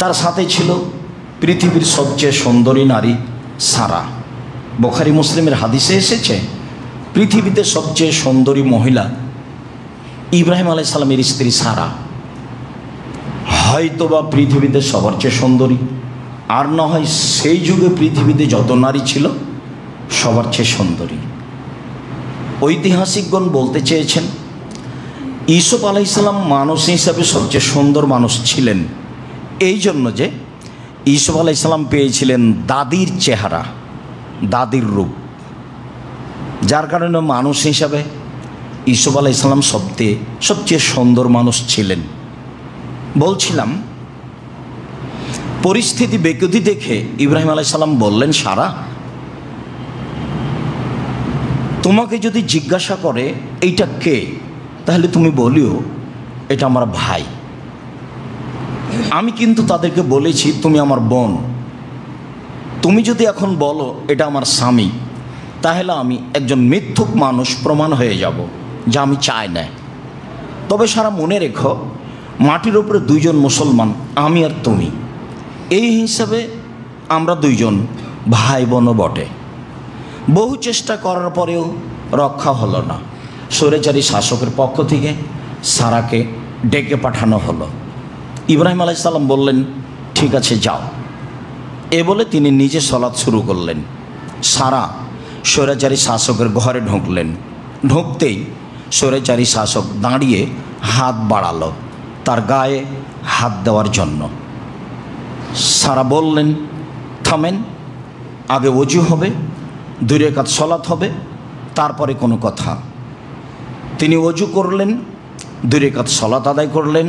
তার সাথে ছিল পৃথিবীর সবচেয়ে সুন্দরী নারী সারা। বুখারী মুসলিমের হাদিসে এসেছে পৃথিবীতে সবচেয়ে সুন্দরী মহিলা ইব্রাহিম আলাইহিস সালামের স্ত্রী সারা। হয়তোবা পৃথিবীতে সবার চেয়ে সুন্দরী, আর না হয় সেই যুগে পৃথিবীতে যত নারী ছিল সবার চেয়ে সুন্দরী। ঐতিহাসিকগণ বলতে চেয়েছেন ইউসুফ আলাইহিস সালাম মানুষ হিসাবে সবচেয়ে সুন্দর মানুষ ছিলেন এই জন্য যে ইউসুফ আলাইহিস সালাম পেয়েছিলেন দাদির চেহারা, দাদির রূপ, যার কারণে মানুষ হিসাবে ইউসুফ আলাইহিস সালাম সবচেয়ে সুন্দর মানুষ ছিলেন। বলছিলাম পরিস্থিতি বেকুতি দেখে ইব্রাহিম আলাইহিস সালাম বললেন, সারা তোমাকে যদি জিজ্ঞাসা করে এইটা কে, তাহলে তুমি বলিও এটা আমার ভাই। আমি কিন্তু তাদেরকে বলেছি তুমি আমার বোন। তুমি যদি এখন বলো এটা আমার স্বামী, তাহলে আমি একজন মিথ্যুক মানুষ প্রমাণ হয়ে যাব, যা আমি চাই না। তবে সারা মনে রেখো, মাটির উপরে দুইজন মুসলমান, আমি আর তুমি, এই হিসাবে আমরা দুইজন ভাই বোনও বটে। বহু চেষ্টা করার পরেও রক্ষা হলো না। স্বৈরাচারী শাসকের পক্ষ থেকে সারাকে ডেকে পাঠানো হলো। ইব্রাহিম আলাইহিস সালাম বললেন, ঠিক আছে যাও। এ বলে তিনি নিজে সলাৎ শুরু করলেন। সারা স্বৈরাচারী শাসকের ঘরে ঢুকলেন। ঢুকতেই স্বৈরাচারী শাসক দাঁড়িয়ে হাত বাড়ালো তার গায়ে হাত দেওয়ার জন্য। সারা বললেন, থামেন, আগে ওযু হবে, 2 রাকাত সলাৎ হবে, তারপরে কোনো কথা। তিনি ওযু করলেন, 2 রাকাত সলাৎ আদায় করলেন,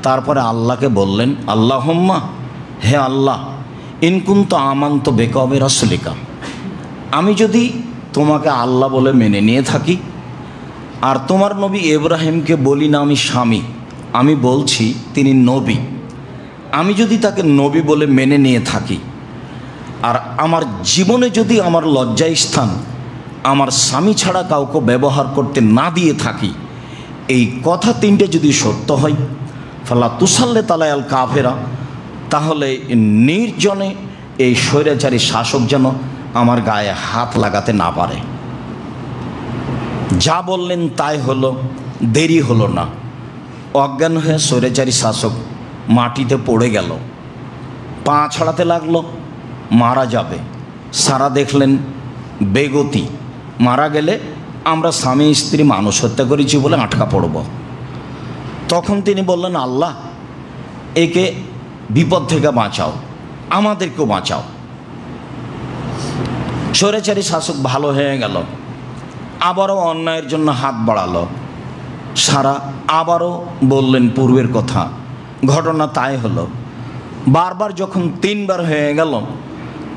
তারপরে আল্লাহকে বললেন, আল্লাহুম্মা, হে আল্লাহ, ইন কুনতু আমানতু বিকা ওয়া বিরাসূলিকা, আমি যদি তোমাকে আল্লাহ বলে মেনে নিয়ে থাকি আর তোমার নবী ইব্রাহিমকে বলি না আমি স্বামী, আমি বলছি তিনি নবী, আমি যদি তাকে নবী বলে মেনে নিয়ে থাকি আর আমার জীবনে যদি আমার লজ্জার স্থান আমার স্বামী ছাড়া কাউকে ব্যবহার করতে না দিয়ে থাকি, এই কথা 3টে যদি সত্য হয়, ফালা তুসাল্লে তালায়াল কাফেরা, তাহলে নির্জনে এই স্বৈরাচারী শাসক যেন আমার গায়ে হাত লাগাতে না পারে। যা বললেন তাই হলো, দেরি হলো না। অজ্ঞান হয়ে স্বৈরাচারী শাসক মাটিতে পড়ে গেল, পা ছড়াতে লাগলো, মারা যাবে। সারা দেখলেন বেগতি, মারা গেলে আমরা স্বামী স্ত্রী মানুষ হত্যা করেছি বলে আটকা পড়ব। তখন তিনি বললেন, আল্লাহ, একে বিপদ থেকে বাঁচাও, আমাদেরকেও বাঁচাও। স্বৈরাচারী শাসক ভালো হয়ে গেল, আবারও অন্যায়ের জন্য হাত বাড়ালো। সারা আবারও বললেন পূর্বের কথা, ঘটনা তাই হলো। বারবার যখন 3 বার হয়ে গেল,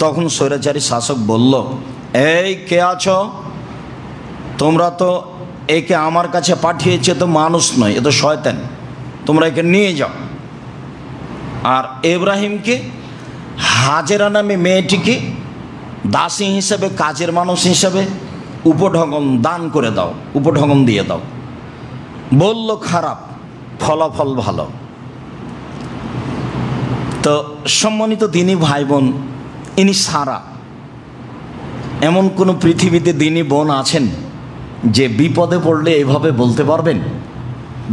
তখন স্বৈরাচারী শাসক বলল, এই কে আছো? তোমরা তো একে আমার কাছে পাঠিয়েছে, তো মানুষ নয়, এ তো শয়তান, তোমরা একে নিয়ে যাও। আর ইব্রাহিমকে, হাজেরা নামে মেয়েটিকে দাসী হিসেবে, কাজের মানুষ হিসেবে উপঢৌকন দান করে দাও, উপঢৌকন দিয়ে দাও। বলল খারাপ, ফলাফল ভালো। তো সম্মানিত দিনী ভাই বোন, ইনি সারা। এমন কোনো পৃথিবীতে দিনী বোন আছেন যে বিপদে পড়লে এভাবে বলতে পারবেন?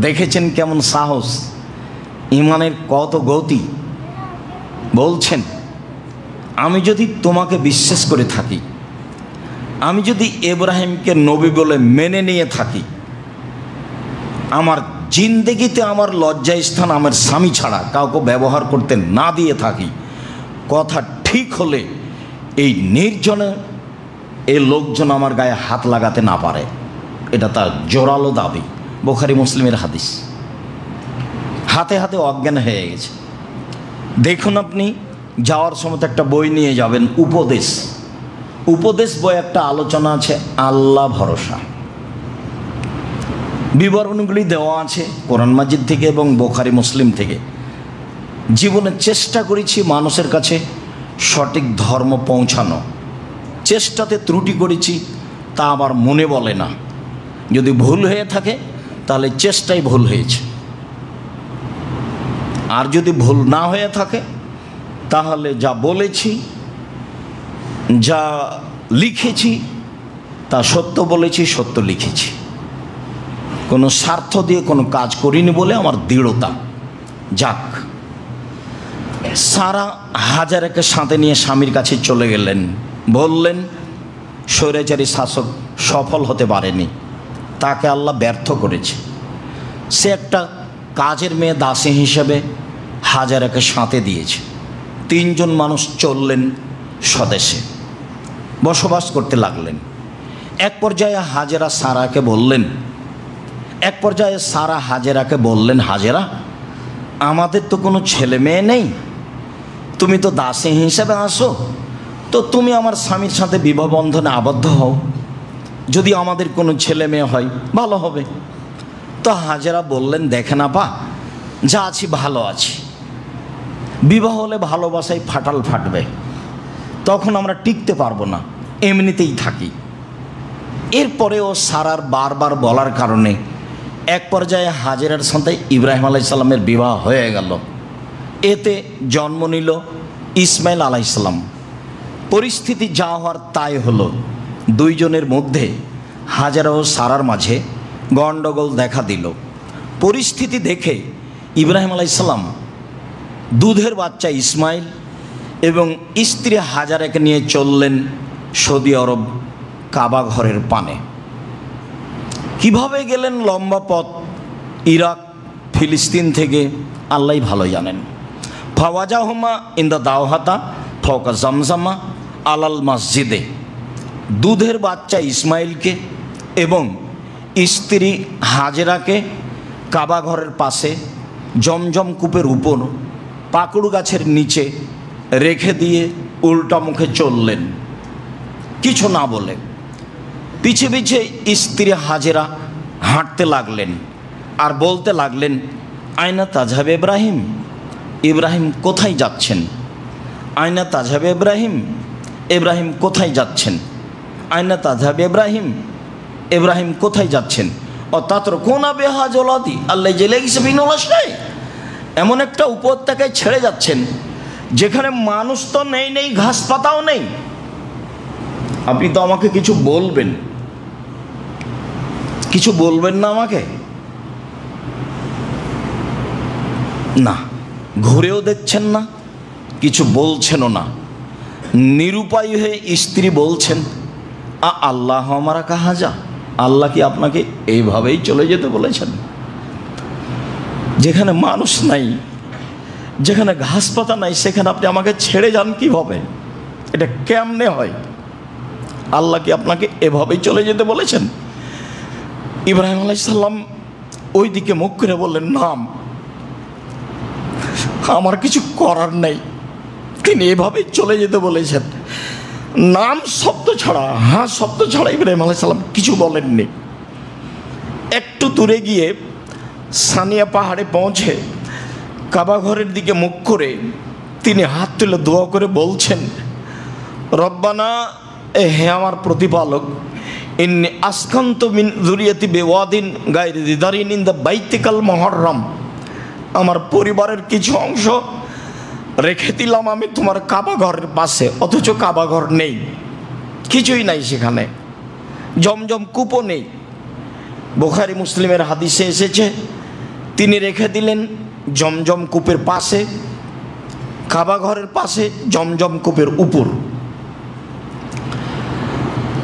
দেখেছেন কেমন সাহস, ইমানের কত গতি। বলছেন, আমি যদি তোমাকে বিশ্বাস করে থাকি, আমি যদি ইব্রাহিমকে নবী বলে মেনে নিয়ে থাকি, আমার জিন্দেগিতে আমার লজ্জার স্থান আমার স্বামী ছাড়া কাউকে ব্যবহার করতে না দিয়ে থাকি, কথা ঠিক হলে এই নির্জনে এই লোকজন আমার গায়ে হাত লাগাতে না পারে। এটা তার জোরালো দাবি, বুখারী মুসলিমের হাদিস। হাতে হাতে অজ্ঞান হয়ে গেছে। দেখুন, আপনি যাওয়ার সময় একটা বই নিয়ে যাবেন, উপদেশ। উপদেশ বই একটা আলোচনা আছে আল্লাহ ভরসা, বিবরণগুলি দেওয়া আছে কোরআন মাজিদ থেকে এবং বুখারী মুসলিম থেকে। জীবনে চেষ্টা করেছি মানুষের কাছে সঠিক ধর্ম পৌঁছানো, চেষ্টাতে ত্রুটি করেছি, তা আবার মনে বলে না। যদি ভুল হয়ে থাকে তাহলে চেষ্টাই ভুল হয়েছে। আর যদি ভুল না হয়ে থাকে তাহলে যা বলেছি, যা লিখেছি তা সত্য বলেছি, সত্য লিখেছি। কোনো স্বার্থ দিয়ে কোনো কাজ করিনি বলে আমার দৃঢ়তা। যাক, সারা হাজারাকে সাথে নিয়ে স্বামীর কাছে চলে গেলেন। বললেন স্বৈরাচারী শাসক সফল হতে পারেনি, তাকে আল্লাহ ব্যর্থ করেছে। সে একটা কাজের মেয়ে দাসী হিসেবে হাজারাকে সাথে দিয়েছে। 3 জন মানুষ চললেন স্বদেশে, বসবাস করতে লাগলেন। এক পর্যায়ে সারা হাজেরাকে বললেন, হাজেরা, আমাদের তো কোনো ছেলে মেয়ে নেই, তুমি তো দাসী হিসেবে আসো, তো তুমি আমার স্বামীর সাথে বিবাহ বন্ধনে আবদ্ধ হও, যদি আমাদের কোনো ছেলে মেয়ে হয় ভালো হবে। তো হাজেরা বললেন, দেখেন আপা, যা আছি ভালো আছি, বিবাহ হলে ভালোবাসায় ফাটাল ফাটবে, তখন আমরা টিকতে পারবো না, এমনিতেই থাকি। এরপরেও সারার বারবার বলার কারণে এক পর্যায়ে হাজেরার সাথে ইব্রাহিম আলাইসাল্লামের বিবাহ হয়ে গেল। এতে জন্ম নিল ইসমাইল আলাইসাল্লাম। পরিস্থিতি যা হওয়ার তাই হলো। 2 জনের মধ্যে হাজেরা ও সারার মাঝে গণ্ডগোল দেখা দিল। পরিস্থিতি দেখে ইব্রাহিম আলাইসাল্লাম দুধের বাচ্চা ইসমাইল এবং স্ত্রী হাজারাকে নিয়ে চললেন সৌদি আরব কাবা ঘরের পানে। কিভাবে গেলেন লম্বা পথ, ইরাক ফিলিস্তিন থেকে আল্লাহই ভালো জানেন। ফাওয়াজাহুমা ইন্দা দাওহাতা ফওকা জামজামা আলাল মসজিদে। দুধের বাচ্চা ইসমাইলকে এবং স্ত্রী হাজেরাকে কাবা ঘরের পাশে জমজম কূপের উপর পাকুড় গাছের নিচে রেখে দিয়ে উল্টা মুখে চললেন, কিছু না বলে। পিছে পিছে স্ত্রী হাজেরা হাঁটতে লাগলেন আর বলতে লাগলেন, আয়না তাজহাব ইব্রাহিম, ইব্রাহিম কোথায় যাচ্ছেন? আয়না তাজহাব ইব্রাহিম, ইব্রাহিম কোথায় যাচ্ছেন? আয়না তাজহাব ইব্রাহিম, ইব্রাহিম কোথায় যাচ্ছেন? ও তাতর কোনা বেহাজলাদি আল্লাহ জেলে গেছে বিনলাশাই। এমন একটা উপত্যকায় ছেড়ে যাচ্ছেন যেখানে মানুষ তো নেই, ঘাস পাতাও নেই। আপনি তো আমাকে কিছু বলবেন, কিছু বলবেন না আমাকে? না, ঘুরেও দেখছেন না, কিছু বলছেনও না। নিরুপায় হয়ে স্ত্রী বলছেন, আল্লাহ আমারা কাহা যা, আল্লাহ কি আপনাকে এইভাবেই চলে যেতে বলেছেন? যেখানে মানুষ নাই, যেখানে ঘাস পাতা নাই, সেখানে আপনি আমাকে ছেড়ে যান কিভাবে? এটা কেমনে হয়? আল্লাহ কি আপনাকে এভাবেই চলে যেতে বলেছেন? ইব্রাহিম আলাইহিস সালাম ওই দিকে মুখ করে বললেন, নাম, আমার কিছু করার নেই, তিনি এভাবেই চলে যেতে বলেছেন। নাম শব্দ ছাড়া, হ্যাঁ শব্দ ছাড়া ইব্রাহিম আলাইহিস সালাম কিছু বলেননি। একটু দূরে গিয়ে সানিয়া পাহাড়ে পৌঁছে কাবা ঘরের দিকে মুখ করে তিনি হাত তুলে দোয়া করে বলছেন, রব্বানা, হে আমার প্রতিপালক, ইন্নী আসকান্তু মিন যুরিয়াতি বিওয়াদিন গায়রি যি যারিন ইনদা বাইতিকাল মুহাররম, আমার পরিবারের কিছু অংশ রেখে দিলাম আমি তোমার কাবা ঘরের পাশে, অথচ কাবা ঘর নেই, কিছুই নাই সেখানে, জমজম কূপও নেই। বুখারী মুসলিমের হাদিসে এসেছে, তিনি রেখে দিলেন জমজম কূপের পাশে, কাবা ঘরের পাশে, জমজম কূপের উপর।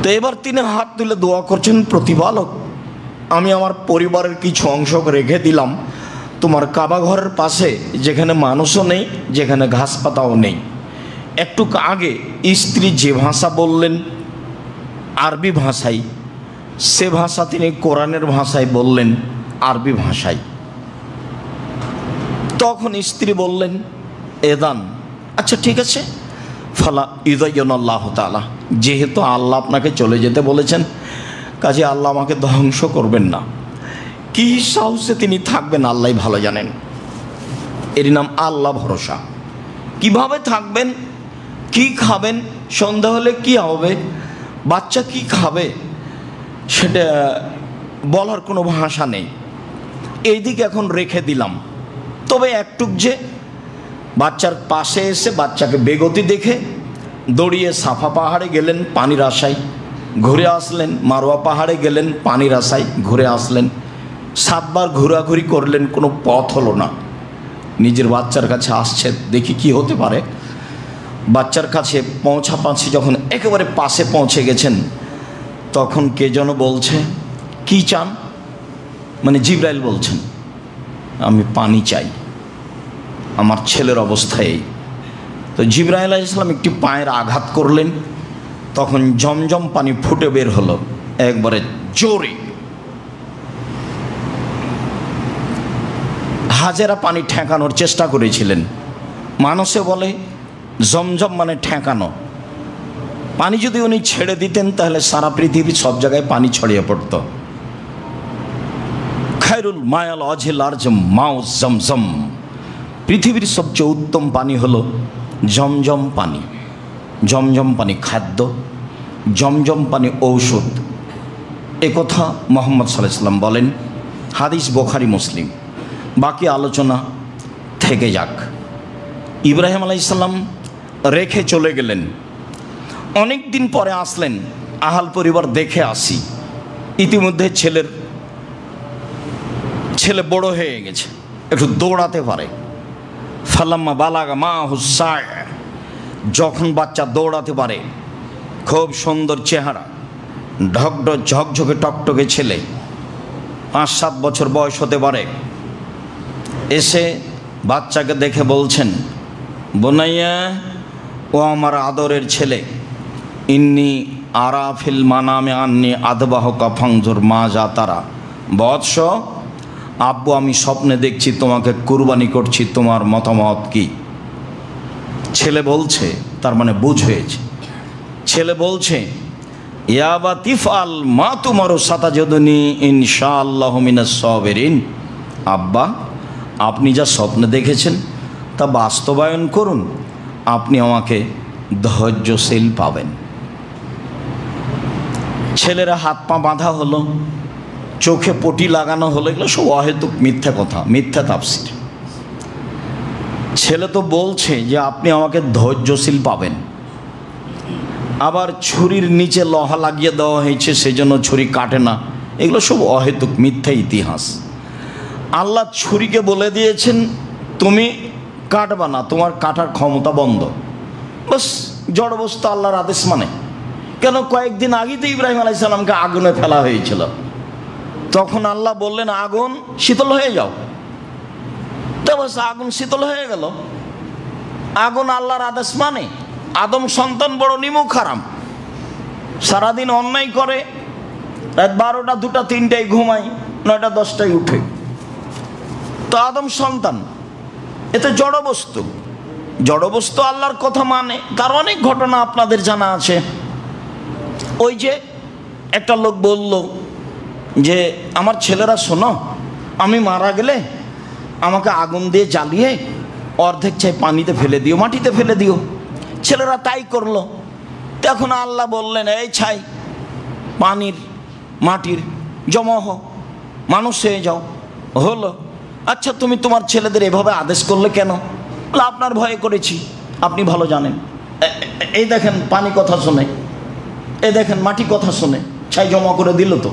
তো এবার তিনি হাত তুলে দোয়া করছেন, প্রতিপালক, আমি আমার পরিবারের কিছু অংশ রেখে দিলাম তোমার কাবা ঘরের পাশে, যেখানে মানুষও নেই, যেখানে ঘাস পাতাও নেই। একটু আগে স্ত্রী যে ভাষা বললেন আরবি ভাষায়, সে ভাষা তিনি কোরআনের ভাষায় বললেন আরবি ভাষায়। তখন স্ত্রী বললেন, এদান, আচ্ছা ঠিক আছে, ফালা ইদাইয়ন আল্লাহ তাআলা, যেহেতু আল্লাহ আপনাকে চলে যেতে বলেছেন, কাজে আল্লাহ আমাকে ধ্বংস করবেন না। কি সাহসে তিনি থাকবেন আল্লাহ ভালো জানেন। এর নাম আল্লাহ ভরসা। কিভাবে থাকবেন, কি খাবেন, সন্ধ্যা হলে কি হবে, বাচ্চা কি খাবে, সেটা বলার কোনো ভাষা নেই। এইদিকে এখন রেখে দিলাম, তবে একটুক যে বাচ্চার পাশে এসে বাচ্চাকে বেগতি দেখে দৌড়িয়ে সাফা পাহাড়ে গেলেন পানির আশায়, ঘুরে আসলেন। মারোয়া পাহাড়ে গেলেন পানির আশায়, ঘুরে আসলেন। 7 বার ঘোরাঘুরি করলেন, কোনো পথ হলো না। নিজের বাচ্চার কাছে আসছে, দেখি কি হতে পারে। বাচ্চার কাছে পৌঁছাপাছি যখন একেবারে পাশে পৌঁছে গেছেন, তখন কে যেন বলছে, কি চান? মানে জিবরাইল বলছেন, আমি পানি চাই, আমার ছেলের অবস্থা এই। তো জিবরাইল আলাইহিস সালাম একটি পায়ের আঘাত করলেন, তখন জমজম পানি ফুটে বের হলো একবারে জোরে। হাজেরা পানি ঠেকানোর চেষ্টা করেছিলেন। মানুষে বলে জমজম মানে ঠেকানো। পানি যদি উনি ছেড়ে দিতেন তাহলে সারা পৃথিবীর সব জায়গায় পানি ছড়িয়ে পড়ত। খায়রুল মায়াল অঝিল আর মাও জমজম, পৃথিবীর সবচেয়ে উত্তম পানি হলো জমজম পানি। জমজম পানি খাদ্য, জমজম পানি ঔষধ, একথা মুহাম্মদ সাল্লাল্লাহু আলাইহি ওয়াসাল্লাম বলেন। হাদিস বুখারী মুসলিম। বাকি আলোচনা থেকে যাক। ইব্রাহিম আলাইহিস সালাম রেখে চলে গেলেন, অনেক দিন পরে আসলেন, আহাল পরিবার দেখে আসি। ইতিমধ্যে ছেলে বড় হয়ে গেছে, একটু দৌড়াতে পারে। ফালাম্মা বালাগা মা হুসায়, যখন বাচ্চা দৌড়াতে পারে, খুব সুন্দর চেহারা, ঝকঝকে টকটকে ছেলে, 5-7 বছর বয়স হতে পারে। এসে বাচ্চাকে দেখে বলছেন, বোনাইয়া, ও আমার আদরের ছেলে, ইন্নি আরাফিল মানামে আন্নি আদবাহকা ফাংজুর মা যা তারা। বৎস, আব্বু আমি স্বপ্নে দেখছি তোমাকে কুরবানি করছি, তোমার মতামত কি? ছেলে বলছে, তার মানে বুঝ হয়েছে। ছেলে বলছে, ইয়াবা তিফাল মা তুমারু সাতাজুদুনি ইনশাআল্লাহু মিনাস সাবিরিন। আব্বা, আপনি যা স্বপ্নে দেখেছেন তা বাস্তবায়ন করুন, আপনি আমাকে ধৈর্যশীল পাবেন। ছেলেরা হাত পা বাঁধা হলো, চোখে পটি লাগানো হলো, এগুলো সব অহেতুক মিথ্যা কথা, মিথ্যা তাফসীর। ছেলে তো বলছে যে আপনি আমাকে ধৈর্যশীল পাবেন, আবার ছুরির নিচে লোহা লাগিয়ে দেওয়া হয়েছে সেজন্য ছুরি কাটে না, এগুলো সব অহেতুক মিথ্যা ইতিহাস। আল্লাহ ছুরিকে বলে দিয়েছেন তুমি কাটবা না, তোমার কাটার ক্ষমতা বন্ধ। বাস, জড়বস্তু আল্লাহর আদেশ মানে। কেন, কয়েকদিন আগেই তো ইব্রাহিম আলাইহিস সালামকে আগুনে ফেলা হয়েছিল, তখন আল্লাহ বললেন আগুন শীতল হয়ে যাও, তো বাস আগুন শীতল হয়ে গেল। আগুন আল্লাহর আদেশ মানে। আদম সন্তান বড় নিমুখ হারাম, সারাদিন অন্যায় করে, রাত 12টা 2টা 3টায় ঘুমায়, 9টা 10টায় উঠে, তো আদম সন্তান। এতে জড়বস্তু, জড়বস্তু আল্লাহর কথা মানে। তার অনেক ঘটনা আপনাদের জানা আছে। ওই যে একটা লোক বলল যে আমার ছেলেরা শোনো, আমি মারা গেলে আমাকে আগুন দিয়ে জ্বালিয়ে অর্ধেক চাই পানিতে ফেলে দিও, মাটিতে ফেলে দিও। ছেলেরা তাই করলো। তখন আল্লাহ বললেন, এই ছাই পানির মাটির জমা হও, মানুষ হয়ে যাও। হলো। আচ্ছা, তুমি তোমার ছেলেদের এভাবে আদেশ করলে কেন? আপনার ভয়ে করেছি, আপনি ভালো জানেন। এই দেখেন পানি কথা শোনে, এই দেখেন মাটি কথা শোনে, ছাই জমা করে দিল। তো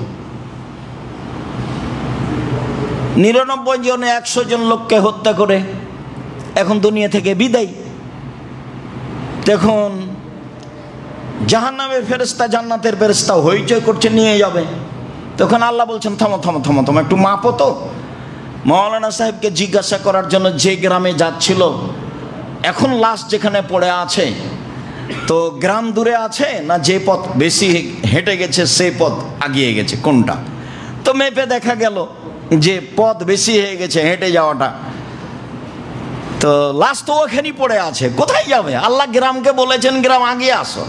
99 জনে 100 জন লোককে হত্যা করে এখন দুনিয়া থেকে বিদায়। দেখুন জাহান্নামের ফেরেশতা জান্নাতের ফেরেশতা হইচই করছে, নিয়ে যাবে। তখন আল্লাহ বলছেন থামো থামো থামো, থামো একটু মাপো তো। মাওলানা সাহেবকে জিজ্ঞাসা করার জন্য যে গ্রামে যাচ্ছিল, এখন লাশ যেখানে পড়ে আছে, তো গ্রাম দূরে আছে না যে পথ বেশি হেঁটে গেছে সেই পথ আগিয়ে গেছে, কোনটা? তো মেপে দেখা গেল যে পথ বেশি হয়ে গেছে হেঁটে যাওয়াটা। তো লাশ তো ওখানেই পড়ে আছে, কোথায় যাবে? আল্লাহ গ্রামকে বলেছেন গ্রাম আগিয়ে আসো।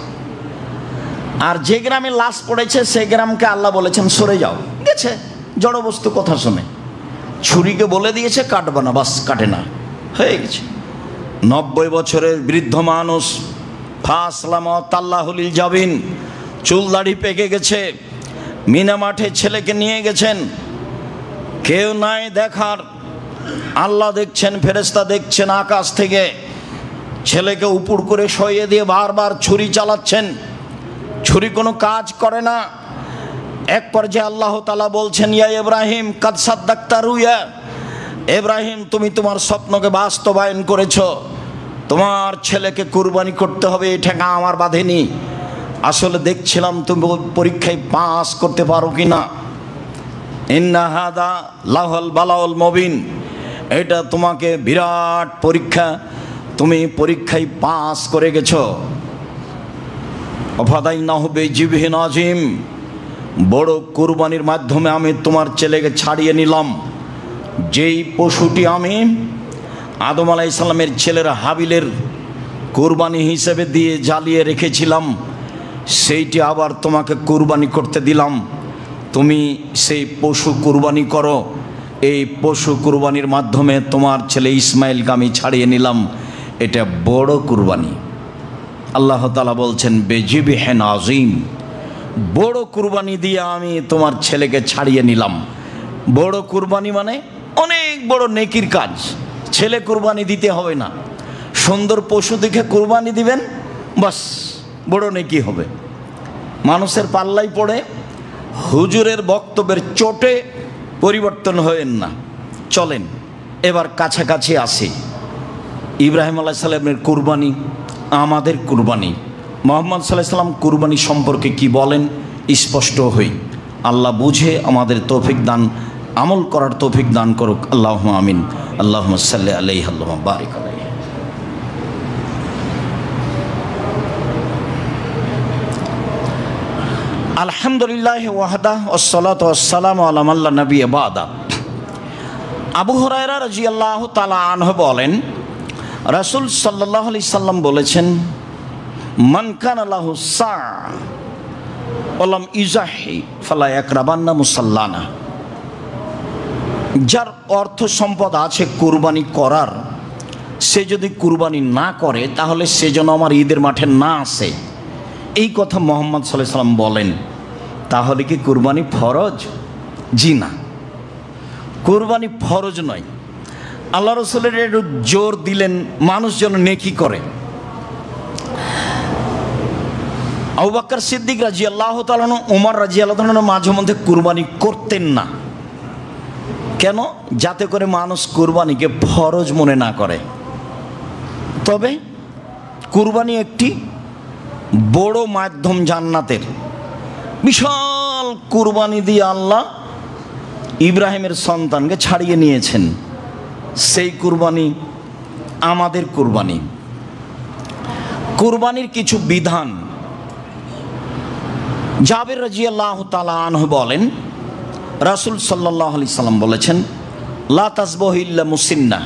আর যে গ্রামে লাশ পড়েছে সেই গ্রামকে আল্লাহ বলেছেন সরে যাও, গেছে। জড়বস্তু কথা শুনে ছুরিকে বলে দিয়েছে কাটবে না, বাস কাটে না, হয়ে গেছে। 90 বছরের বৃদ্ধ মানুষ, ফাসলামাতাল্লাহুল জাবিন, চুল দাড়ি পেকে গেছে, মিনা মাঠে ছেলেকে নিয়ে গেছেন, কেউ নাই দেখার। আল্লাহ দেখছেন, ফেরেশতা দেখছেন আকাশ থেকে। ছেলেকে উপর করে সইয়ে দিয়ে বারবার ছুরি চালাচ্ছেন, ছুরি কোনো কাজ করে না। এক পর্যায়ে আল্লাহ তাআলা বলছেন, ইয়া ইব্রাহিম কাদ সাদ্দাকতা রুয়া, ইব্রাহিম তুমি তোমার স্বপ্নকে বাস্তবায়ন করেছো, তোমার ছেলেকে কুরবানি করতে হবে, এই ঠেকা আমার বাঁধেনি। আসলে দেখছিলাম তুমি পরীক্ষায় পাস করতে পারো কিনা। ইন্না হাদা লাহুল বালাউল মুবিন, এটা তোমাকে বিরাট পরীক্ষা, তুমি পরীক্ষায় পাস করে গেছো। অফাদাইনাহু বিজিবহিন আযীম, বড় কুরবানির মাধ্যমে আমি তোমার ছেলেকে ছাড়িয়ে নিলাম। যেই পশুটি আমি আদম আলাইহিস সালামের ছেলের হাবিলের কুরবানি হিসেবে দিয়ে জ্বালিয়ে রেখেছিলাম, সেইটি আবার তোমাকে কুরবানি করতে দিলাম। তুমি সেই পশু কুরবানি করো। এই পশু কুরবানির মাধ্যমে তোমার ছেলে ইসমাইলকে আমি ছাড়িয়ে নিলাম। এটা বড় কুরবানি। আল্লাহ তাআলা বলছেন বেজিবহিন আযীম, বড় কুরবানি দিয়ে আমি তোমার ছেলেকে ছাড়িয়ে নিলাম। বড় কুরবানি মানে অনেক বড় নেকির কাজ। ছেলে কুরবানি দিতে হবে না, সুন্দর পশু দেখে কুরবানি দিবেন, বাস বড় নেকি হবে। মানুষের পাল্লাই পড়ে হুজুরের বক্তব্যের চোটে পরিবর্তন হয়েন না, চলেন এবার কাছাকাছি আসি। ইব্রাহিম আলাইহিস সালামের কুরবানি, আমাদের কুরবানি, মুহাম্মদ সাল্লাল্লাহু আলাইহি ওয়াসাল্লাম কুরবানি সম্পর্কে কি বলেন স্পষ্ট হই। আল্লাহ বুঝে আমাদের তৌফিক দান, আমল করার তৌফিক দান করুক। আল্লাহুম্মা আমিন। আল্লাহুম্মা সাল্লি আলাইহি আল্লাহুম্মা বারিক আলাইহি। আলহামদুলিল্লাহ ওয়াহদা ওয়াসসালাতু ওয়াসসালামু আলা মান লা নাবিয়্যা বা'দা। আবু হুরায়রা রাদিয়াল্লাহু তাআলা আনহু বলেন, রাসূল সাল্লাল্লাহু আলাইহি সাল্লাম বলেছেন, মান কানা লাহু সা ওয়ালাম ইজাহি ফালা ইয়াকরাবান্না মুসাল্লানা। যার অর্থ সম্পদ আছে কুরবানি করার, সে যদি কুরবানি না করে তাহলে সে যেন আমার ঈদের মাঠে না আসে। এই কথা মুহাম্মদ সাল্লাল্লাহু আলাইহি সাল্লাম বলেন। তাহলে কি কুরবানি ফরজ? জি না, কুরবানি ফরজ নয়। আল্লাহ রাসূলের একটু জোর দিলেন মানুষ যেন নেকি করে। আবু বকর সিদ্দিক রাদিয়াল্লাহু তাআলা, ওমর রাদিয়াল্লাহু তাআলা মাঝে মধ্যে কুরবানি করতেন না। কেন? যাতে করে মানুষ কুরবানিকে ফরজ মনে না করে। তবে কুরবানি একটি বড় মাধ্যম জান্নাতের। বিশাল কুরবানি দিয়ে আল্লাহ ইব্রাহিমের সন্তানকে ছাড়িয়ে নিয়েছেন। সেই কুরবানি আমাদের কুরবানি। কুরবানির কিছু বিধান। জাবের রাদিয়াল্লাহু তাআলা আনহু বলেন, রাসূল সাল্লাল্লাহু আলাইহি সাল্লাম বলেছেন, লা তাসবাহু ইল্লা মুসিন্না,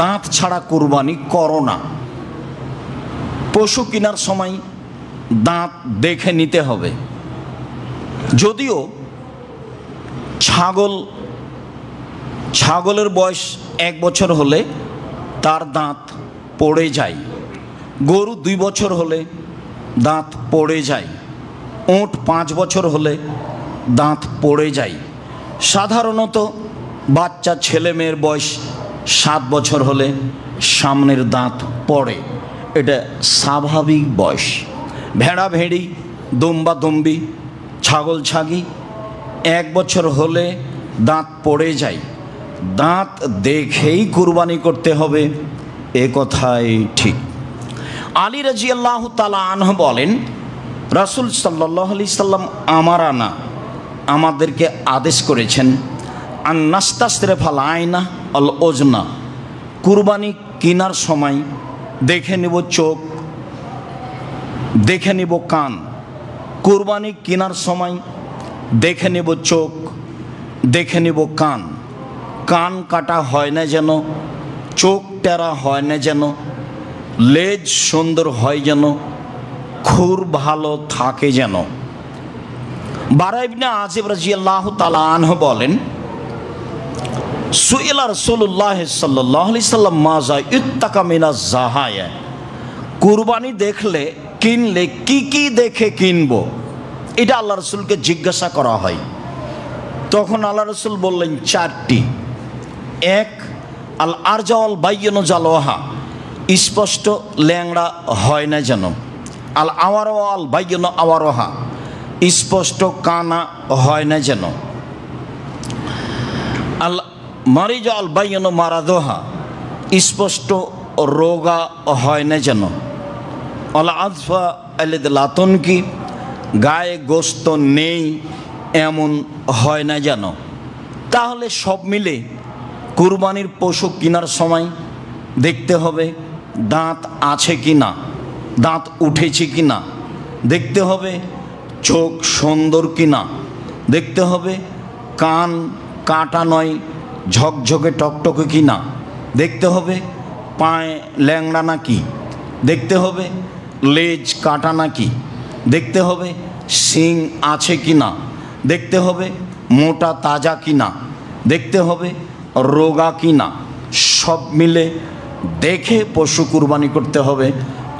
দাঁত ছাড়া কুরবানি করো না। পশু কেনার সময় দাঁত দেখে নিতে হবে। যদিও ছাগলের বয়স 1 বছর হলে তার দাঁত পড়ে যায়, গরু 2 বছর হলে দাঁত পড়ে যায়, উট 5 বছর হলে দাঁত পড়ে যায়। সাধারণত বাচ্চা ছেলে মেয়ের বয়স 7 বছর হলে সামনের দাঁত পড়ে, এটা স্বাভাবিক বয়স। ভেড়া ভেড়ি, দুম্বা দুম্বি, ছাগল ছাগি 1 বছর হলে দাঁত পড়ে যায়। দাঁত দেখেই কুরবানি করতে হবে, এ কথাই ঠিক। আলী রাদিয়াল্লাহু তাআলা আনহু বলেন, রাসূল সাল্লাল্লাহু আলাইহি সাল্লাম আমাদেরকে আদেশ করেছেন, আন নাস্তাসরিফাল আয়না আল ওজনা, কুরবানি কেনার সময় দেখে নেব চোখ, দেখে নেব কান। কুরবানি কেনার সময় দেখে নেব চোখ, দেখে নেব কান। কান কাটা হয় না যেন, চোখ টেরা হয় না যেন, লেজ সুন্দর হয় যেন, খুর ভালো থাকে যেন। বারা ইবনে আজিব রাদিয়াল্লাহু তাআলা আনহু বলেন, সুইলা রাসূলুল্লাহ সাল্লাল্লাহু আলাইহি সাল্লাম মাজা ইত্তাকা মিনাজ জাহায়া, কুরবানি দেখলে কিনলে কি কি দেখে কিনবো, এটা আল্লাহ রাসূলকে জিজ্ঞাসা করা হয়। তখন আল্লাহ রাসূল বললেন 4টি। 1, আল আরজাওয়াল বাইয়ন জালোহা, স্পষ্ট ল্যাংড়া হয় না যেন। আল আওয়ারওয়াল বাইয়ন আওয়ারোহা, স্পষ্ট কানা হয় না যেন। আল মারিজ আল বাইয়ন মারাদোহা, স্পষ্ট রোগা হয় না যেন। আল আজফা আলিদ লাতনকি, গায়ে গোস্ত নেই এমন হয় না যেন। তাহলে সব মিলে কুরবানির পশু কেনার সময় দেখতে হবে দাঁত আছে কি না, দাঁত উঠেছে কি না, দেখতে হবে চোখ সুন্দর কি না, দেখতে হবে কান কাটা নয় ঝকঝকে টকটকে কি না, দেখতে হবে পায়ে ল্যাংড়া নাকি, দেখতে হবে লেজ কাটা নাকি, দেখতে হবে শিং আছে কি না, দেখতে হবে মোটা তাজা কি না, দেখতে হবে রোগা কি না। সব মিলে দেখে পশু কুরবানি করতে হবে।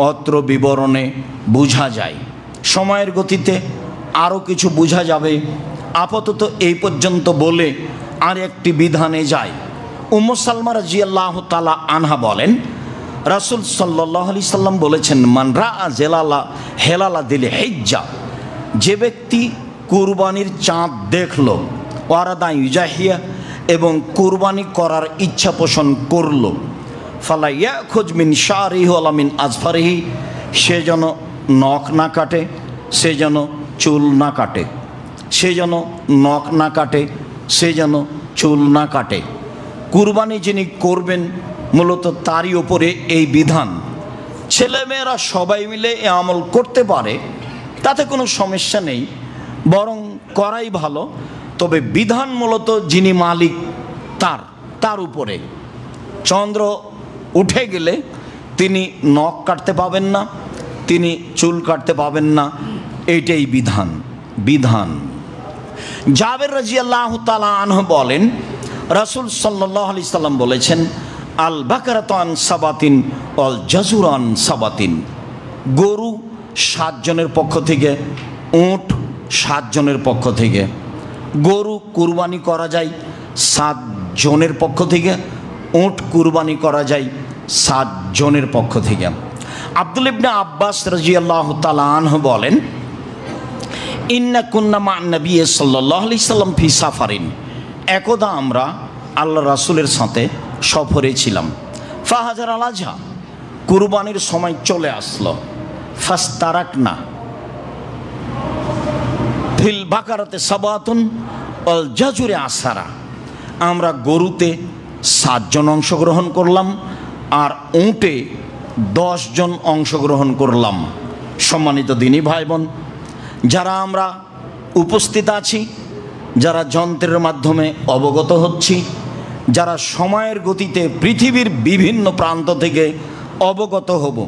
অত্র বিবরণে বোঝা যায়। সময়ের গতিতে আরও কিছু বোঝা যাবে। আপাতত এই পর্যন্ত বলে আর একটি বিধানে যায়। উম্মু সালমা রাদিয়াল্লাহু তাআলা আনহা বলেন, রাসূল সাল্লাল্লাহু আলাইহি সাল্লাম বলেছেন, মান রাআ জেলালা হেলালা দিলে হিজ্জা, যে ব্যক্তি কুরবানির চাঁদ দেখল, ওয়ারাদা ইউজাহিয়া, এবং কুরবানি করার ইচ্ছা পোষণ করল, ফালা ইয়াখুজ মিন শারিহি ওয়ালা মিন আজফারিহি, সে যেন নখ না কাটে, সে যেন চুল না কাটে, সে যেন নখ না কাটে, সে যেন চুল না কাটে। কুরবানি যিনি করবেন মূলত তারই ওপরে এই বিধান। ছেলেমেয়েরা সবাই মিলে এ আমল করতে পারে, তাতে কোনো সমস্যা নেই, বরং করাই ভালো। তবে বিধান মূলত যিনি মালিক তার উপরে। চন্দ্র উঠে গেলে তিনি নখ কাটতে পাবেন না, তিনি চুল কাটতে পাবেন না, এইটাই বিধান। জাবের রাদিয়াল্লাহু তাআলা আনহু বলেন, রাসূল সাল্লাল্লাহু আলাইহি সাল্লাম বলেছেন, আল বাকারাতু আন সাবাতিন ওয়াল জাজুর আন সাবাতিন, গরু 7 জনের পক্ষ থেকে, উট 7 জনের পক্ষ থেকে। গরু কুরবানি করা যায় 7 জনের পক্ষ থেকে, উট কুরবানি করা যায় 7 জনের পক্ষ থেকে। আব্দুল ইবনে আব্বাস রাদিয়াল্লাহু তাআলা আনহু বলেন, ইন্না কুন্না মা নবী সাল্লাল্লাহু আলাইহি সাল্লাম ফি সাফারিন, একদা আমরা আল্লাহ রাসূলের সাথে সফরে ছিলাম। ফাহাজার আল আজহা, কুরবানির সময় চলে আসলো। ফাস্তারাকনা ফিল বাকারাতে সাবাতুন ওয়াল জাজুরে আসারা, আমরা গরুতে 7 জন অংশগ্রহণ করলাম আর উটে 10 জন অংশগ্রহণ করলাম। সম্মানিত দিনী ভাই বোন, যারা আমরা উপস্থিত আছি, যারা যন্ত্রের মাধ্যমে অবগত হচ্ছি, যারা সময়ের গতিতে পৃথিবীর বিভিন্ন প্রান্ত থেকে অবগত হব,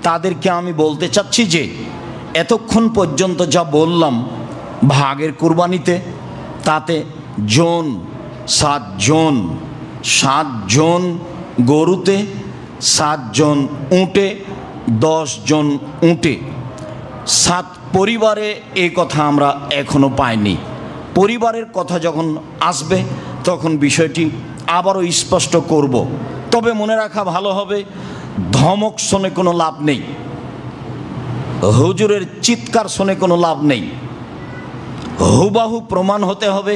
তাদেরকে আমি বলতে চাচ্ছি যে এতক্ষণ পর্যন্ত যা বললাম ভাগের কুরবানিতে, তাতে জন 7 জন, 7 জন গরুতে, 7 জন উটে, 10 জন উটে, 7 পরিবারে, এই কথা আমরা এখনো পাইনি। পরিবারের কথা যখন আসবে তখন বিষয়টি আবারও স্পষ্ট করব। তবে মনে রাখা ভালো হবে, ধমক শুনে কোনো লাভ নেই, হুজুরের চিৎকার শুনে কোনো লাভ নেই, হুবাহু প্রমাণ হতে হবে,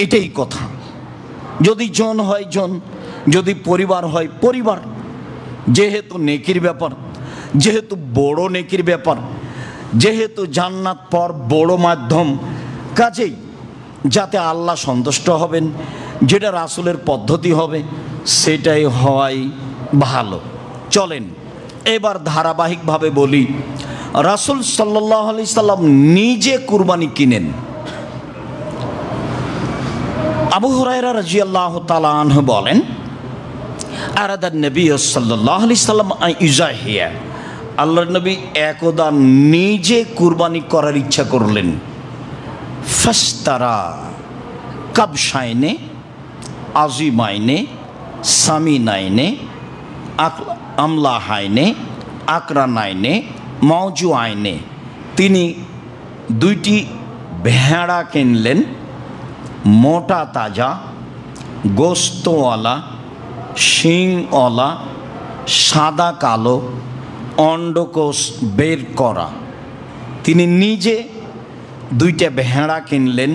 এটাই কথা। যদি জন হয় জন, যদি পরিবার হয় পরিবার। যেহেতু নেকির ব্যাপার, যেহেতু বড় নেকির ব্যাপার, যেহেতু জান্নাত পর বড় মাধ্যম, কাজেই যাতে আল্লাহ সন্তুষ্ট হবেন, যেটা রাসূলের পদ্ধতি হবে, সেটাই হওয়াই ভালো। চলেন এবার ধারাবাহিকভাবে বলি। রাসূল সাল্লাল্লাহু আলাইহি সাল্লাম নিজে কুরবানি কিনেন। আবু হুরায়রা রাদিয়াল্লাহু তাআলা আনহু বলেন, আরাদান নবী সাল্লাল্লাহু আলাইহি সাল্লাম ইউজাহিয়া, আল্লাহর নবী একদা নিজে কুরবানি করার ইচ্ছা করলেন। ফাস্তারা কাবশাইনে আজিমাইনে সামিনাইনে আমলাহাইনে আকরানাইনে মৌজু আইনে, তিনি 2টি ভেড়া কিনলেন, মোটা তাজা গোস্তওয়ালা, শিংওয়ালা, সাদা কালো অন্ডকোষ বের করা। তিনি নিজে 2টা ভেড়া কিনলেন,